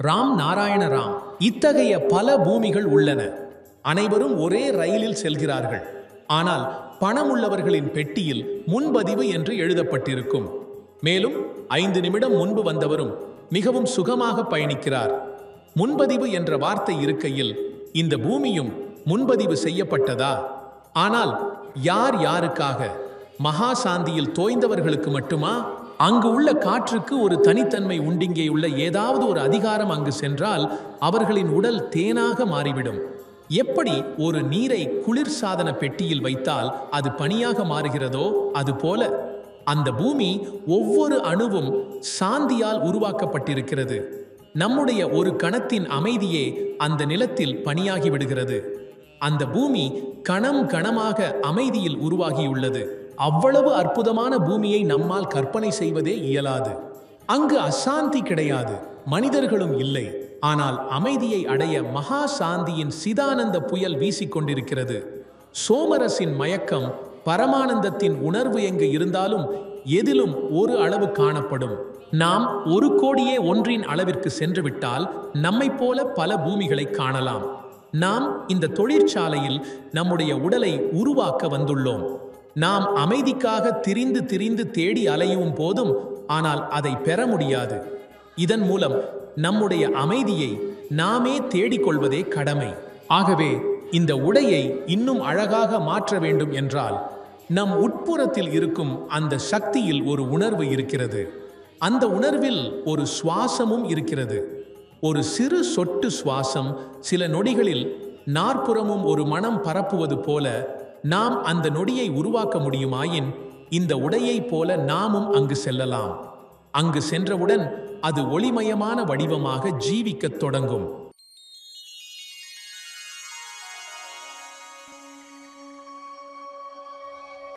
ராம் நாராயண ராம். இத்தகைய பல பூமிகள் உள்ளன. அனைவரும் ஒரே ரயிலில் செல்கிறார்கள். ஆனால் பணமுள்ளவர்களின் பெட்டியில் முன்பதிவு என்று எழுதப்பட்டிருக்கும். மேலும் 5 நிமிடம் முன்பு வந்தவரும் மிகவும் சுகமாக பயணிக்கிறார். முன்பதிவு என்ற வார்த்தை இருக்கையில் இந்த பூமியும் முன்பதிவு செய்யப்பட்டதா? ஆனால் யார் யாருக்காக? மகா சாந்தியில் தோய்ந்தவர்களுக்கு மட்டுமா? அங்கு உள்ள காற்றுக்கு ஒரு தனித்தன்மை உண்டிங்கே உள்ள ஏதாவது ஒரு அதிகாரம் அங்கு சென்றால் அவர்களின் உடல் தேனாக மாறிவிடும். எப்படி ஒரு நீரை குளிர்சாதன பெட்டியில் வைத்தால் அது பனியாக மாறுகிறதோ அதுபோல அந்த பூமி ஒவ்வொரு அணுவும் சாந்தியால் உருவாக்கப்பட்டிருக்கிறது. நம்முடைய ஒரு கணத்தின் அமைதியே அந்த நிலத்தில் பனியாகி விடுகிறது. அந்த பூமி கணம் கணமாக அமைதியில் உருவாகியுள்ளது. அவ்வளவு அற்புதமான பூமியை நம்மால் கற்பனை செய்வதே இயலாது. அங்கு அசாந்தி கிடையாது, மனிதர்களும் இல்லை. ஆனால் அமைதியை அடைய மகா சாந்தியின் சிதானந்த புயல் வீசிக்கொண்டிருக்கிறது. சோமரசின் மயக்கம், பரமானந்தத்தின் உணர்வு எங்கு இருந்தாலும் எதிலும் ஒரு அளவு காணப்படும். நாம் 1 கோடியே ஒன்றின் அளவிற்கு சென்றுவிட்டால் நம்மை போல பல பூமிகளை காணலாம். நாம் இந்த தொழிற்சாலையில் நம்முடைய உடலை உருவாக்க வந்துள்ளோம். நாம் அமைதிக்காக திரிந்து திரிந்து தேடி அலையும் போதும் ஆனால் அதை பெற முடியாது. இதன் மூலம் நம்முடைய அமைதியை நாமே தேடிக்கொள்வதே கடமை. ஆகவே இந்த உடையை இன்னும் அழகாக மாற்ற வேண்டும் என்றால் நம் உட்புறத்தில் இருக்கும் அந்த சக்தியில் ஒரு உணர்வு இருக்கிறது. அந்த உணர்வில் ஒரு சுவாசமும் இருக்கிறது. ஒரு சிறு சொட்டு சுவாசம் சில நொடிகளில் நாற்புறமும் ஒரு மனம் பரப்புவது போல நாம் அந்த நொடியை உருவாக்க முடியுமாயின் இந்த உடையை போல நாமும் அங்கு செல்லலாம். அங்கு சென்றவுடன் அது ஒளிமயமான வடிவமாக ஜீவிக்கத் தொடங்கும்.